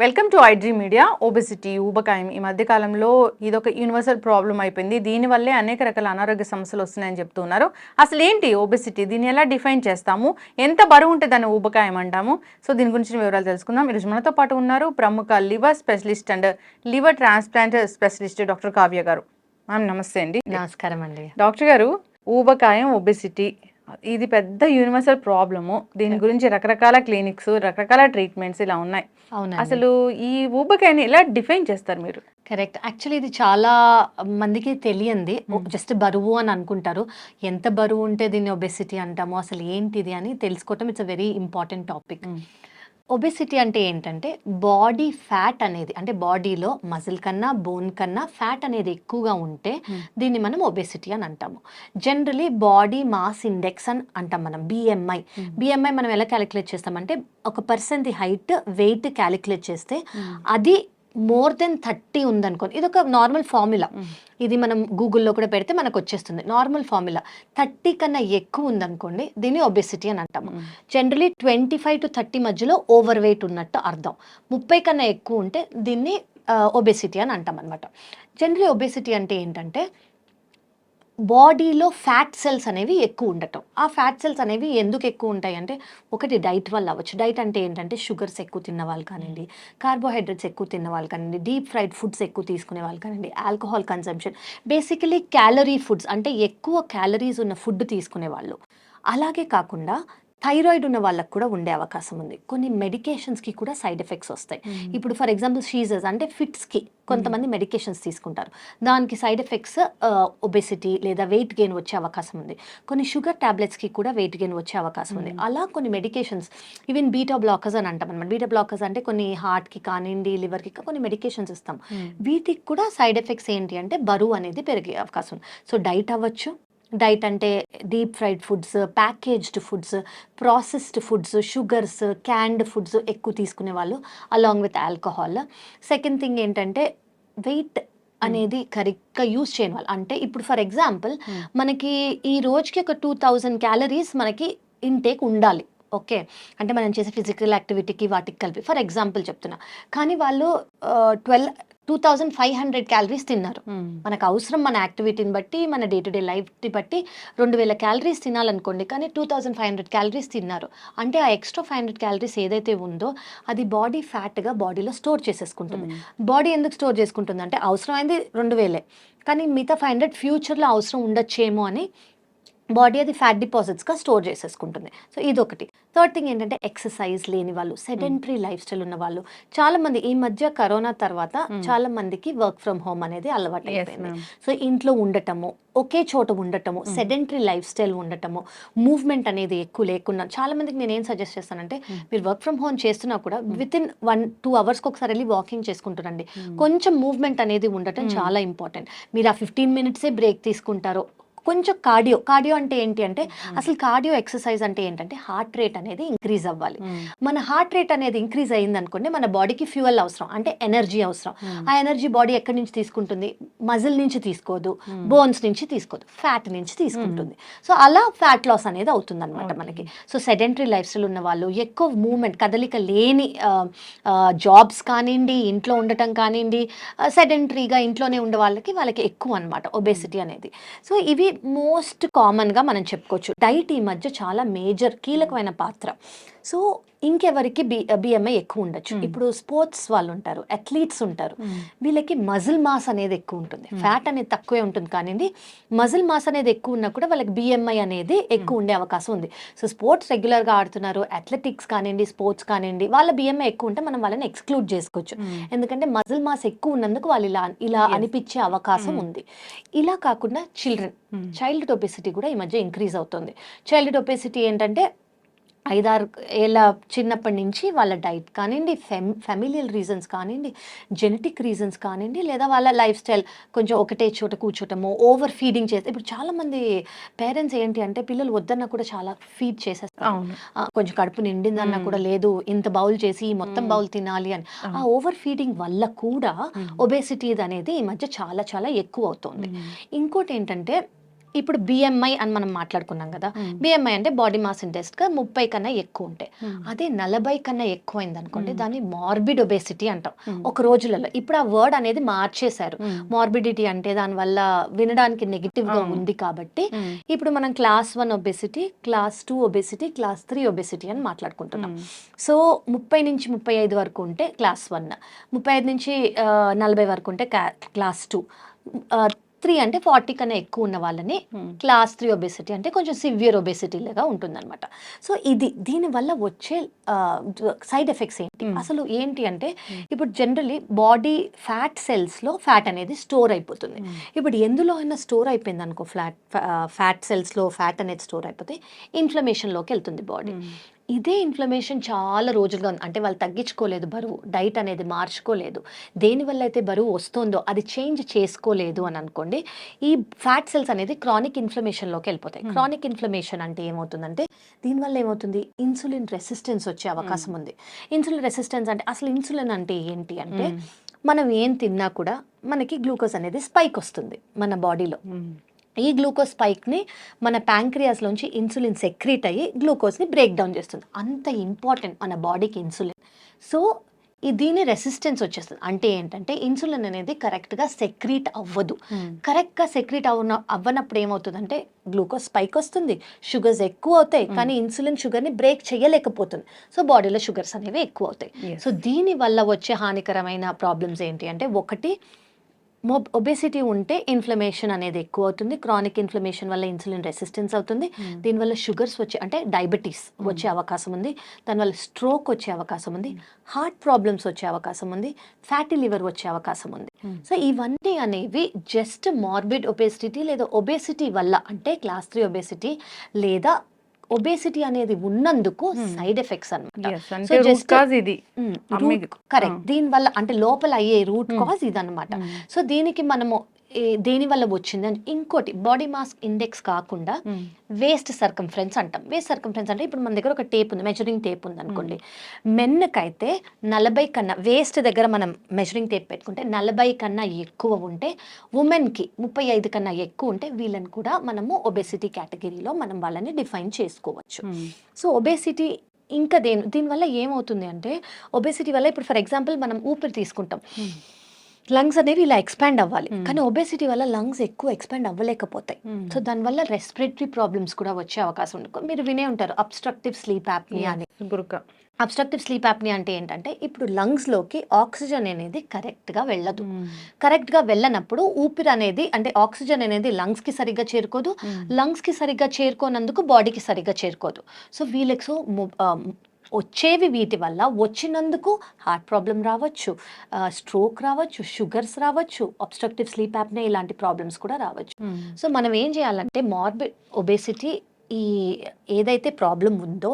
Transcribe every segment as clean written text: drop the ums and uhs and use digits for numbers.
Welcome to iDream media. Obesity, ఊబకాయం ఈ మధ్య కాలంలో ఇదొక యూనివర్సల్ ప్రాబ్లం అయిపోయింది. దీనివల్లే అనేక రకాల అనారోగ్య సమస్యలు వస్తున్నాయని చెప్తున్నారు. అసలు ఏంటి ఒబెసిటీ? దీన్ని ఎలా డిఫైన్ చేస్తాము? ఎంత బరువు ఉంటే దాన్ని ఊబకాయం అంటాము? సో దీని గురించి వివరాలు తెలుసుకుందాం. ఈరోజు మనతో పాటు ఉన్నారు ప్రముఖ liver specialist and liver transplant specialist doctor Kavya గారు. మ్యామ్ నమస్తే అండి. నమస్కారం అండి. డాక్టర్ గారు, ఊబకాయం, ఒబెసిటీ ఇది పెద్ద యూనివర్సల్ ప్రాబ్లము. దీని గురించి రకరకాల క్లినిక్స్, రకరకాల ట్రీట్మెంట్స్ ఇలా ఉన్నాయి. అసలు ఈ ఊబకాయాన్ని ఎలా డిఫైన్ చేస్తారు మీరు? కరెక్ట్. యాక్చువల్లీ ఇది చాలా మందికి తెలియంది. జస్ట్ బరువు అని అనుకుంటారు. ఎంత బరువు ఉంటే దీన్ని ఒబెసిటీ అంటాము, అసలు ఏంటిది అని తెలుసుకోవటం it's a very important topic. Obesity అంటే ఏంటంటే బాడీ ఫ్యాట్ అనేది, అంటే బాడీలో మజిల్ కన్నా బోన్ కన్నా ఫ్యాట్ అనేది ఎక్కువగా ఉంటే దీన్ని మనం ఒబెసిటీ అని అంటాము. జనరలీ బాడీ మాస్ ఇండెక్స్ అని అంటాం మనం, బిఎంఐ మనం ఎలా క్యాలిక్యులేట్ చేస్తామంటే ఒక పర్సన్ది హైట్ వెయిట్ క్యాలిక్యులేట్ చేస్తే అది మోర్ దెన్ 30 ఉందనుకోండి. ఇది ఒక నార్మల్ ఫార్ములా. ఇది మనం గూగుల్లో కూడా పెడితే మనకు వచ్చేస్తుంది. నార్మల్ ఫార్ములా 30 కన్నా ఎక్కువ ఉందనుకోండి, దీన్ని ఒబెసిటీ అని అంటాము. జనరలీ 25 to 30 మధ్యలో ఓవర్ వెయిట్ ఉన్నట్టు అర్థం. 30 కన్నా ఎక్కువ ఉంటే దీన్ని ఒబెసిటీ అని అంటాం అనమాట. జనరలీ ఒబెసిటీ అంటే ఏంటంటే బాడీలో ఫ్యాట్ సెల్స్ అనేవి ఎక్కువ ఉండటం. ఆ ఫ్యాట్ సెల్స్ అనేవి ఎందుకు ఎక్కువ ఉంటాయి అంటే, ఒకటి డైట్ వల్ల అవ్వచ్చు. డైట్ అంటే ఏంటంటే షుగర్స్ ఎక్కువ తిన్న వాళ్ళు కానివ్వండి, కార్బోహైడ్రేట్స్ ఎక్కువ తిన్న వాళ్ళు కానివ్వండి, డీప్ ఫ్రైడ్ ఫుడ్స్ ఎక్కువ తీసుకునే వాళ్ళు కానివ్వండి, alcohol consumption, basically calorie foods అంటే ఎక్కువ క్యాలరీస్ ఉన్న ఫుడ్ తీసుకునే వాళ్ళు. అలాగే కాకుండా థైరాయిడ్ ఉన్న వాళ్ళకు కూడా ఉండే అవకాశం ఉంది. కొన్ని మెడికేషన్స్కి కూడా సైడ్ ఎఫెక్ట్స్ వస్తాయి. ఇప్పుడు ఫర్ ఎగ్జాంపుల్ షీజర్స్ అంటే ఫిట్స్కి కొంతమంది మెడికేషన్స్ తీసుకుంటారు, దానికి సైడ్ ఎఫెక్ట్స్ ఒబెసిటీ లేదా వెయిట్ గెయిన్ వచ్చే అవకాశం ఉంది. కొన్ని షుగర్ టాబ్లెట్స్కి కూడా వెయిట్ గెయిన్ వచ్చే అవకాశం ఉంది. అలా కొన్ని మెడికేషన్స్, ఈవెన్ బీటా బ్లాకర్స్ అని అంటాం అనమాట. బీటా బ్లాకర్స్ అంటే కొన్ని హార్ట్కి కానివ్వండి, లివర్కి కొన్ని మెడికేషన్స్ ఇస్తాం. వీటికి కూడా సైడ్ ఎఫెక్ట్స్ ఏంటి అంటే బరువు అనేది పెరిగే అవకాశం ఉంది. సో డైట్ అవ్వచ్చు. డైట్ అంటే deep fried foods, packaged foods, processed foods, sugars, canned foods ఎక్కువ తీసుకునే వాళ్ళు, along with alcohol. Second thing ఏంటంటే వెయిట్ అనేది కరెక్ట్గా యూజ్ చేయని వాళ్ళు. అంటే ఇప్పుడు ఫర్ ఎగ్జాంపుల్ మనకి ఈ రోజుకి ఒక 2000 క్యాలరీస్ మనకి ఇంటేక్ ఉండాలి. ఓకే, అంటే మనం చేసే ఫిజికల్ యాక్టివిటీకి వాటికి కలిపి ఫర్ ఎగ్జాంపుల్ చెప్తున్నా. కానీ వాళ్ళు 2500 క్యాలరీస్ తిన్నారు. మనకు అవసరం మన యాక్టివిటీని బట్టి, మన డే టు డే లైఫ్ని బట్టి 2000 క్యాలరీస్ తినాలనుకోండి, కానీ 2500 క్యాలరీస్ తిన్నారు. అంటే ఆ ఎక్స్ట్రా 500 క్యాలరీస్ ఏదైతే ఉందో అది బాడీ ఫ్యాట్గా బాడీలో స్టోర్ చేసేసుకుంటుంది. బాడీ ఎందుకు స్టోర్ చేసుకుంటుంది అంటే అవసరమైంది 2000, కానీ మిగతా 500 ఫ్యూచర్లో అవసరం ఉండొచ్చేమో అని బాడీ అది ఫ్యాట్ డిపాజిట్స్గా స్టోర్ చేసేసుకుంటుంది. సో ఇదొకటి. థర్డ్ థింగ్ ఏంటంటే ఎక్సర్సైజ్ లేని వాళ్ళు, సెడెంటరీ లైఫ్ స్టైల్ ఉన్న వాళ్ళు. చాలా మంది ఈ మధ్య కరోనా తర్వాత చాలా మందికి వర్క్ ఫ్రమ్ హోమ్ అనేది అలవాటు అయిపోయింది. సో ఇంట్లో ఉండటము, ఒకే చోట ఉండటము, సెడెంటరీ లైఫ్ స్టైల్ ఉండటము, మూవ్మెంట్ అనేది ఎక్కువ లేకుండా. చాలా మందికి నేను ఏం సజెస్ట్ చేస్తానంటే, మీరు వర్క్ ఫ్రమ్ హోమ్ చేస్తున్నా కూడా విత్ ఇన్ 1-2 అవర్స్కి ఒకసారి వెళ్ళి వాకింగ్ చేసుకుంటారండి. కొంచెం మూవ్మెంట్ అనేది ఉండటం చాలా ఇంపార్టెంట్. మీరు ఆ 15 మినిట్సే బ్రేక్ తీసుకుంటారో, కొంచెం కార్డియో అంటే ఏంటి అంటే, అసలు కార్డియో ఎక్సర్సైజ్ అంటే ఏంటంటే హార్ట్ రేట్ అనేది ఇంక్రీజ్ అవ్వాలి. మన హార్ట్ రేట్ అనేది ఇంక్రీజ్ అయ్యింది అనుకోండి, మన బాడీకి ఫ్యూయల్ అవసరం, అంటే ఎనర్జీ అవసరం. ఆ ఎనర్జీ బాడీ ఎక్కడి నుంచి తీసుకుంటుంది? మజిల్ నుంచి తీసుకోదు, బోన్స్ నుంచి తీసుకోదు, ఫ్యాట్ నుంచి తీసుకుంటుంది. సో అలా ఫ్యాట్ లాస్ అనేది అవుతుంది అనమాట మనకి. సో సెడెంటరీ లైఫ్ స్టైల్ ఉన్న వాళ్ళు, ఎక్కువ మూమెంట్ కదలిక లేని జాబ్స్ కానివ్వండి, ఇంట్లో ఉండటం కానివ్వండి, సెడెంటరీగా ఇంట్లోనే ఉండే వాళ్ళకి ఎక్కువ అనమాట ఒబెసిటీ అనేది. సో ఇవి మోస్ట్ కామన్గా మనం చెప్పుకోవచ్చు. డైట్ ఈ మధ్య చాలా మేజర్ కీలకమైన పాత్ర. సో ఇంకెవరికి బిఎంఐ ఎక్కువ ఉండొచ్చు? ఇప్పుడు స్పోర్ట్స్ వాళ్ళు ఉంటారు, అథ్లీట్స్ ఉంటారు, వీళ్ళకి మజిల్ మాస్ అనేది ఎక్కువ ఉంటుంది. ఫ్యాట్ అనేది తక్కువే ఉంటుంది, కానీ మజిల్ మాస్ అనేది ఎక్కువ ఉన్నా కూడా వాళ్ళకి బిఎంఐ అనేది ఎక్కువ ఉండే అవకాశం ఉంది. సో స్పోర్ట్స్ రెగ్యులర్గా ఆడుతున్నారు, అథ్లెటిక్స్ కానివ్వండి, స్పోర్ట్స్ కానివ్వండి, వాళ్ళ బిఎంఐ ఎక్కువ ఉంటే మనం వాళ్ళని ఎక్స్క్లూడ్ చేసుకోవచ్చు. ఎందుకంటే మజిల్ మాస్ ఎక్కువ ఉన్నందుకు వాళ్ళు ఇలా అనిపించే అవకాశం ఉంది. ఇలా కాకుండా చైల్డ్హుడ్ ఒబెసిటీ కూడా ఈ మధ్య ఇంక్రీజ్ అవుతుంది. చైల్డ్హుడ్ ఒబెసిటీ ఏంటంటే 5-6 ఏళ్ళ చిన్నప్పటి నుంచి వాళ్ళ డైట్ కానివ్వండి, ఫ్యామిలియల్ రీజన్స్ కానివ్వండి, జెనెటిక్ రీజన్స్ కానివ్వండి, లేదా వాళ్ళ లైఫ్ స్టైల్ కొంచెం ఒకటే చోట కూర్చోటము, ఓవర్ ఫీడింగ్ చేస్తే. ఇప్పుడు చాలామంది పేరెంట్స్ ఏంటి అంటే పిల్లలు వద్దన్నా కూడా చాలా ఫీడ్ చేసేస్తారు. కొంచెం కడుపు నిండిందన్నా కూడా లేదు, ఇంత బౌల్ చేసి మొత్తం బౌల్ తినాలి అని. ఆ ఓవర్ ఫీడింగ్ వల్ల కూడా ఒబెసిటీ అనేది ఈ మధ్య చాలా చాలా ఎక్కువ అవుతుంది. ఇంకోటి ఏంటంటే ఇప్పుడు బిఎంఐ అని మనం మాట్లాడుకున్నాం కదా, బిఎంఐ అంటే బాడీ మాస్ ఇండెక్స్ 30 కన్నా ఎక్కువ ఉంటాయి. అదే 40 కన్నా ఎక్కువైంది అనుకోండి, దాన్ని మార్బిడ్ ఒబేసిటీ అంటాం ఒక రోజులలో. ఇప్పుడు ఆ వర్డ్ అనేది మార్చేశారు. మార్బిడిటీ అంటే దానివల్ల వినడానికి నెగిటివ్ గా ఉంది కాబట్టి ఇప్పుడు మనం class 1 obesity, class 2 obesity, class 3 obesity అని మాట్లాడుకుంటున్నాం. సో 30 నుంచి 35 వరకు ఉంటే క్లాస్ 1, 35 నుంచి 40 వరకు ఉంటే క్లాస్ 2, 3 అంటే 40 కన్నా ఎక్కువ ఉన్న వాళ్ళని క్లాస్ 3 ఒబేసిటీ, అంటే కొంచెం సివియర్ ఒబేసిటీ లాగా ఉంటుందన్నమాట. సో దీనివల్ల వచ్చే సైడ్ ఎఫెక్ట్స్ ఏంటి అసలు ఏంటి అంటే, ఇప్పుడు జనరలీ బాడీ ఫ్యాట్ సెల్స్లో ఫ్యాట్ అనేది స్టోర్ అయిపోతుంది. ఇప్పుడు ఎందులో అయినా స్టోర్ అయిపోయింది అనుకో, ఫ్యాట్ సెల్స్లో ఫ్యాట్ అనేది స్టోర్ అయిపోతే ఇన్ఫ్లమేషన్లోకి వెళ్తుంది బాడీ. ఇదే ఇన్ఫ్లమేషన్ చాలా రోజులుగా ఉంది అంటే వాళ్ళు తగ్గించుకోలేదు బరువు, డైట్ అనేది మార్చుకోలేదు, దేనివల్ల అయితే బరువు వస్తుందో అది చేంజ్ చేసుకోలేదు అని అనుకోండి, ఈ ఫ్యాట్ సెల్స్ అనేది క్రానిక్ ఇన్ఫ్లమేషన్లోకి వెళ్ళిపోతాయి. క్రానిక్ ఇన్ఫ్లమేషన్ అంటే ఏమవుతుందంటే, దీనివల్ల ఏమవుతుంది, ఇన్సులిన్ రెసిస్టెన్స్ వచ్చే అవకాశం ఉంది. ఇన్సులిన్ రెసిస్టెన్స్ అంటే అసలు ఇన్సులిన్ అంటే ఏంటి అంటే, మనం ఏం తిన్నా కూడా మనకి గ్లూకోజ్ అనేది స్పైక్ వస్తుంది మన బాడీలో. ఈ గ్లూకోజ్ స్పైక్ని మన ప్యాంక్రియాస్లోంచి ఇన్సులిన్ సెక్రీట్ అయ్యి గ్లూకోజ్ని బ్రేక్ డౌన్ చేస్తుంది. అంత ఇంపార్టెంట్ మన బాడీకి ఇన్సులిన్. సో దీని రెసిస్టెన్స్ వచ్చేస్తుంది. అంటే ఏంటంటే ఇన్సులిన్ అనేది కరెక్ట్గా సెక్రీట్ అవ్వదు. కరెక్ట్గా సెక్రీట్ అవ్వనప్పుడు ఏమవుతుందంటే గ్లూకోజ్ స్పైక్ వస్తుంది, షుగర్స్ ఎక్కువ అవుతాయి, కానీ ఇన్సులిన్ షుగర్ని బ్రేక్ చేయలేకపోతుంది. సో బాడీలో షుగర్స్ అనేవి ఎక్కువ అవుతాయి. సో దీనివల్ల వచ్చే హానికరమైన ప్రాబ్లమ్స్ ఏంటి అంటే, ఒకటి ఒబేసిటీ ఉంటే ఇన్ఫ్లమేషన్ అనేది ఎక్కువ అవుతుంది. క్రానిక్ ఇన్ఫ్లమేషన్ వల్ల ఇన్సులిన్ రెసిస్టెన్స్ అవుతుంది. దీనివల్ల షుగర్స్ వచ్చే అంటే డయాబెటీస్ వచ్చే అవకాశం ఉంది, దానివల్ల స్ట్రోక్ వచ్చే అవకాశం ఉంది, హార్ట్ ప్రాబ్లమ్స్ వచ్చే అవకాశం ఉంది, ఫ్యాటీ లివర్ వచ్చే అవకాశం ఉంది. సో ఇవన్నీ అనేవి జస్ట్ మార్బిడ్ ఒబేసిటీ లేదా ఒబేసిటీ వల్ల, అంటే క్లాస్ 3 ఒబేసిటీ లేదా ఒబేసిటీ అనేది ఉన్నందుకు సైడ్ ఎఫెక్ట్స్ అన్నమాట. కరెక్ట్, దీనివల్ల అంటే లోపల అయ్యే రూట్ కాజ్ ఇదన్నమాట. సో దీనికి మనము దేని వల్ల వచ్చింది అని, ఇంకోటి బాడీ మాస్ ఇండెక్స్ కాకుండా వేస్ట్ సర్కంఫరెన్స్ అంటాం. వేస్ట్ సర్కంఫరెన్స్ అంటే, ఇప్పుడు మన దగ్గర ఒక టేప్ ఉంది, మెజరింగ్ టేప్ ఉంది అనుకోండి, మెన్కైతే 40 కన్నా వేస్ట్ దగ్గర మనం మెజరింగ్ టేప్ పెట్టుకుంటే 40 కన్నా ఎక్కువ ఉంటే, ఉమెన్కి 35 కన్నా ఎక్కువ ఉంటే వీళ్ళని కూడా మనము ఒబేసిటీ కేటగిరీలో మనం వాళ్ళని డిఫైన్ చేసుకోవచ్చు. సో ఒబేసిటీ ఇంకా దీనివల్ల ఏమవుతుంది అంటే, ఒబేసిటీ వల్ల ఇప్పుడు ఫర్ ఎగ్జాంపుల్ మనం ఊపిరి తీసుకుంటాం, లంగ్స్ అనేవి ఇలా ఎక్స్పాండ్ అవ్వాలి, కానీ ఒబేసిటీ వల్ల లంగ్స్ ఎక్కువ ఎక్స్పాండ్ అవ్వలేకపోతాయి. సో దానివల్ల రెస్పిరేటరీ ప్రాబ్లమ్స్ కూడా వచ్చే అవకాశం ఉంది. మీరు వినే ఉంటారు అబ్స్ట్రక్టివ్ స్లీప్ యాప్నియా అని. అబ్స్ట్రక్టివ్ స్లీప్ యాప్నియా అంటే ఏంటంటే, ఇప్పుడు లంగ్స్లోకి ఆక్సిజన్ అనేది కరెక్ట్గా వెళ్ళదు. కరెక్ట్గా వెళ్ళనప్పుడు ఊపిరి అనేది, అంటే ఆక్సిజన్ అనేది లంగ్స్కి సరిగ్గా చేరుకోదు, లంగ్స్కి సరిగ్గా చేరుకోనందుకు బాడీకి సరిగ్గా చేరుకోదు. సో వీళ్ళకి వచ్చేవి వీటి వల్ల వచ్చినందుకు హార్ట్ ప్రాబ్లం రావచ్చు, స్ట్రోక్ రావచ్చు, షుగర్స్ రావచ్చు, అబ్స్ట్రక్టివ్ స్లీప్ యాప్నియా ఇలాంటి ప్రాబ్లమ్స్ కూడా రావచ్చు. సో మనం ఏం చేయాలంటే, మార్బిడ్ ఒబేసిటీ ఈ ఏదైతే ప్రాబ్లం ఉందో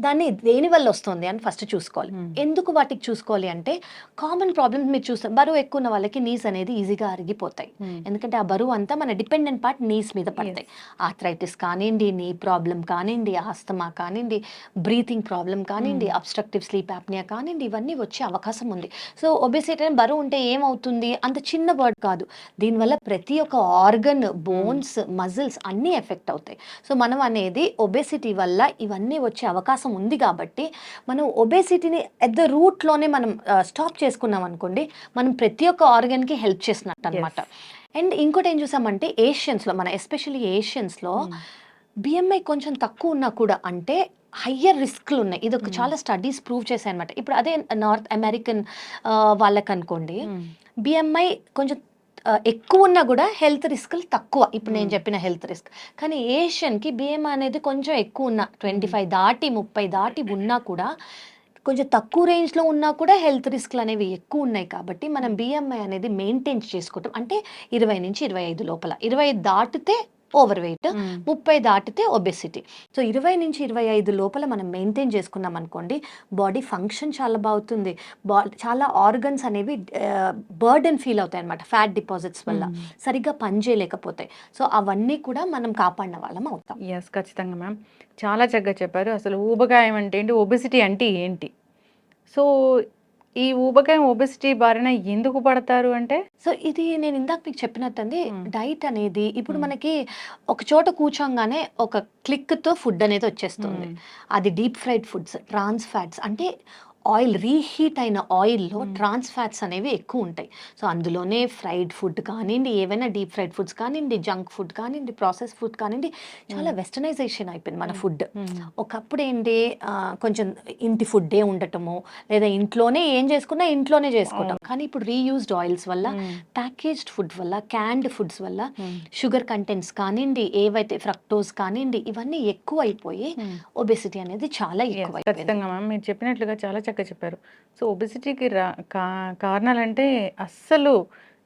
దాన్ని దేని వల్ల వస్తుంది అని ఫస్ట్ చూసుకోవాలి. ఎందుకు వాటికి చూసుకోవాలి అంటే, కామన్ ప్రాబ్లమ్స్ మీరు చూస్తారు, బరువు ఎక్కువ ఉన్న వాళ్ళకి నీస్ అనేది ఈజీగా అరిగిపోతాయి, ఎందుకంటే ఆ బరువు అంతా మన డిపెండెంట్ పార్ట్ నీస్ మీద పడతాయి. ఆర్థరైటిస్ కానివ్వండి, నీ ప్రాబ్లం కానివ్వండి, ఆస్తమా కానివ్వండి, బ్రీతింగ్ ప్రాబ్లం కానివ్వండి, అబ్స్ట్రక్టివ్ స్లీప్ యాప్నియా కానివ్వండి, ఇవన్నీ వచ్చే అవకాశం ఉంది. సో ఒబేసిటీ బరువు ఉంటే ఏమవుతుంది, అంత చిన్న వర్డ్ కాదు, దీనివల్ల ప్రతి ఒక్క ఆర్గన్, బోన్స్, మజిల్స్ అన్నీ ఎఫెక్ట్ అవుతాయి. సో మనం అనేది ఒబేసిటీ వల్ల ఇవన్నీ వచ్చే అవకాశం ఉంది కాబట్టి, మనం ఒబేసిటీని ఎట్ ద రూట్లోనే మనం స్టాప్ చేసుకున్నాం అనుకోండి, మనం ప్రతి ఒక్క ఆర్గన్కి హెల్ప్ చేసినట్టు అనమాట. అండ్ ఇంకోటి ఏం చూసామంటే, ఏషియన్స్లో, మన ఎస్పెషల్లీ ఏషియన్స్లో బిఎంఐ కొంచెం తక్కువ ఉన్నా కూడా అంటే హయ్యర్ రిస్క్లు ఉన్నాయి. ఇది ఒక చాలా స్టడీస్ ప్రూవ్ చేశాయి అనమాట. ఇప్పుడు అదే నార్త్ అమెరికన్ వాళ్ళకి అనుకోండి, బిఎంఐ కొంచెం ఎక్కువ ఉన్నా కూడా హెల్త్ రిస్క్లు తక్కువ, ఇప్పుడు నేను చెప్పిన హెల్త్ రిస్క్. కానీ ఏషియన్కి బిఎంఐ అనేది కొంచెం ఎక్కువ ఉన్నా, 25 దాటి 30 దాటి ఉన్నా కూడా, కొంచెం తక్కువ రేంజ్లో ఉన్నా కూడా హెల్త్ రిస్క్లు అనేవి ఎక్కువ ఉన్నాయి. కాబట్టి మనం బిఎంఐ అనేది మెయింటైన్ చేసుకోవటం అంటే 20 నుంచి 25 లోపల, 25 దాటితే ఓవర్ వెయిట్, 30 దాటితే ఒబెసిటీ. సో 20 నుంచి 25 లోపల మనం మెయింటైన్ చేసుకున్నాం అనుకోండి, బాడీ ఫంక్షన్ చాలా బాగుంటుంది, చాలా ఆర్గన్స్ అనేవి బర్డెన్ ఫీల్ అవుతాయి అనమాట, ఫ్యాట్ డిపాజిట్స్ వల్ల సరిగ్గా పనిచేయలేకపోతాయి. సో అవన్నీ కూడా మనం కాపాడిన వాళ్ళం అవుతాం. ఎస్, ఖచ్చితంగా మ్యామ్, చాలా చక్కగా చెప్పారు. అసలు ఊబకాయం అంటే ఏంటి, ఒబెసిటీ అంటే ఏంటి, సో ఈ ఊబకాయం ఒబెసిటీ బారిన ఎందుకు పడతారు అంటే? సో ఇది నేను ఇందాక మీకు చెప్పినట్టండి, హ్మ్. డైట్ అనేది ఇప్పుడు హ్మ్. మనకి ఒక చోట కూర్చోంగానే ఒక క్లిక్‌తో ఫుడ్ అనేది వచ్చేస్తుంది. హ్మ్. అది deep fried foods, trans fats అంటే ఆయిల్ రీహీట్ అయిన ఆయిల్‌లో హ్మ్. ట్రాన్స్ ఫ్యాట్స్ అనేవి ఎక్కువుంటాయి. సో అందులోనే ఫ్రైడ్ ఫుడ్ కానియండి, ఏవైనా డీప్ ఫ్రైడ్ ఫుడ్స్ కానియండి, జంక్ ఫుడ్ కానియండి, ప్రాసెస్ ఫుడ్ కానియండి, చాలా వెస్టర్నైజేషన్ అయిపోయింది మన ఫుడ్. హ్మ్. ఒకప్పుడేంటి కొంచెం ఇంటి ఫుడ్డే ఉండటము, లేదా ఇంట్లోనే ఏం చేసుకున్నా ఇంట్లోనే చేసుకోవటం. కానీ ఇప్పుడు రీయూజ్డ్ ఆయిల్స్ వల్ల, హ్మ్. ప్యాకేజ్డ్ ఫుడ్ వల్ల, క్యాన్డ్ ఫుడ్స్ వల్ల హ్మ్. షుగర్ కంటెంట్స్ కానివ్వండి, ఏవైతే ఫ్రక్టోజ్ కానివ్వండి, ఇవన్నీ ఎక్కువైపోయి హ్మ్. ఒబెసిటీ అనేది చాలా యెస్. ఎక్కువైపోయింది. ఖచ్చితంగా మ్యామ్. మీరు చెప్పినట్లుగా చాలా చక్కగా చెప్పారు. సో, ఒబెసిటీకి కారణాలంటే అస్సలు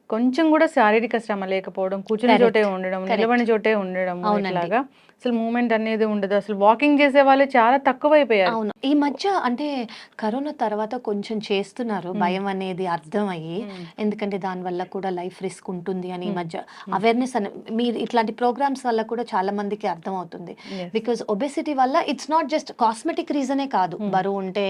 కొంచెం గూడా శారీరక శ్రమ లేకపోవడం, కూర్చున్న చోటే కరెక్ట్. ఉండడం, కరెక్ట్. నిలబడిన చోటే ఉండడము అవునండి. ఇట్లాగా. అసలు మూవ్‌మెంట్ అనేది ఉండదు. అసలు వాకింగ్ చేసేవాళ్ళు చాలా తక్కువైపోయారు. అవును. ఈ మధ్య అంటే కరోనా తర్వాత కొంచెం చేస్తున్నారు. హ్మ్. భయం అనేది అర్థమయ్యి. హ్మ్. ఎందుకంటే దానివల్ల కూడా లైఫ్ రిస్క్ ఉంటుంది అని ఈ హ్మ్. మధ్య హ్మ్. అవేర్‌నెస్ అని మీరు ఇట్లాంటి ప్రోగ్రామ్స్ వల్ల కూడా చాలా మందికి అర్థమవుతుంది. యెస్. బికాజ్ ఒబెసిటీ వల్ల ఇట్స్ నాట్ జస్ట్ కాస్మెటిక్ రీజనే కాదు. హ్మ్. బరువు ఉంటే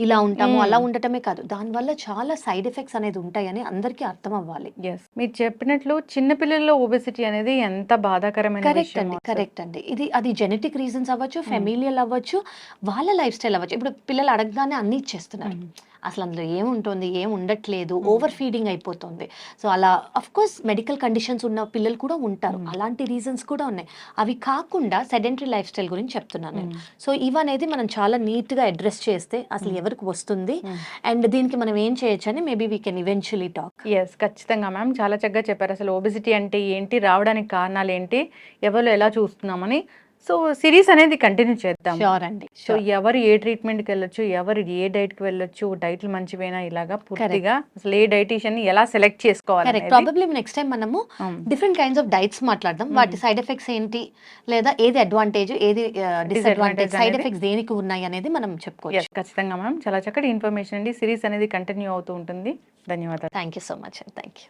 ఇలా ఉంటాము, హ్మ్. అలా ఉండటమే కాదు. దానివల్ల చాలా సైడ్ ఎఫెక్ట్స్ అనేది ఉంటాయని అందరికీ అర్థం అవ్వాలి. యెస్. మీరు చెప్పినట్లు చిన్న పిల్లల్లో ఒబెసిటీ అనేది ఎంత బాధాకరమైన కరెక్ట్ విషయమో అండి. అసలు. కరెక్ట్ అండి. అది జెనెటిక్ రీజన్స్ అవ్వచ్చు, హ్మ్. ఫెమిలియల్ అవ్వచ్చు, వాళ్ళ లైఫ్ స్టైల్ అవ్వచ్చు. ఇప్పుడు పిల్లలు అడగగానే అన్నీ ఇచ్చేస్తున్నారు. హ్మ్. అసలు అందులో ఏముంటుంది, ఏం ఉండట్లేదు, హ్మ్. ఓవర్ ఫీడింగ్ అయిపోతుంది. సో, అలా ఆఫ్‌కోర్స్ మెడికల్ కండిషన్స్ ఉన్న పిల్లలు కూడా ఉంటారు. హ్మ్. అలాంటి రీజన్స్ కూడా ఉన్నాయి. అవి కాకుండా సెడెంటరీ లైఫ్ స్టైల్ గురించి చెప్తున్నాను నేను. హ్మ్. సో, ఇవనేది మనం చాలా నీట్‌గా అడ్రెస్ చేస్తే అసలు హ్మ్. ఎవరికి వస్తుంది హ్మ్. అండ్ దీనికి మనం ఏం చేయొచ్చని maybe we can eventually talk. Yes. ఖచ్చితంగా మ్యామ్. చాలా చక్కగా చెప్పారు. అసలు ఒబెసిటీ అంటే ఏంటి? రావడానికి కారణాలేంటి? ఎవరిలో ఎలా చూస్తున్నామని. సో, సిరీస్ అనేది కంటిన్యూ చేద్దాము. ష్యూర్ అండి. So, sure. ఎవరు ఏ ట్రీట్మెంట్‌కెళ్ళొచ్చు? ఎవరు ఏ డైట్‌కి వెళ్ళొచ్చు? డైట్‌లు మంచివేనా? ఇలాగా కరెక్ట్. పూర్తిగా అసలు ఏ డైటీషియన్‌ని ఎలా సెలెక్ట్ కరెక్ట్. చేసుకోవాలనేది ప్రాబబ్లీ నెక్స్ట్ టైమ్ మనము హ్మ్. డిఫరెంట్ కైండ్స్ ఆఫ్ డైట్స్ మాట్లాడదాం. హ్మ్. వాటి సైడ్ ఎఫెక్ట్స్ ఏంటి? లేదా ఏది అడ్వాంటేజ్, ఏది డిసడ్వాంటేజ్, డిసడ్వాంటేజ్ సైడ్ అనేది ఎఫెక్ట్స్ దేనికి ఉన్నాయి అనేది మనం చెప్పుకోవచ్చు. యెస్. ఖచ్చితంగా మ్యామ్. చాలా చక్కటి ఇన్ఫర్మేషన్ అండి. సిరీస్ అనేది కంటిన్యూ అవుతూ ఉంటుంది. ధన్యవాదాలు. Thank you so much. Thank you.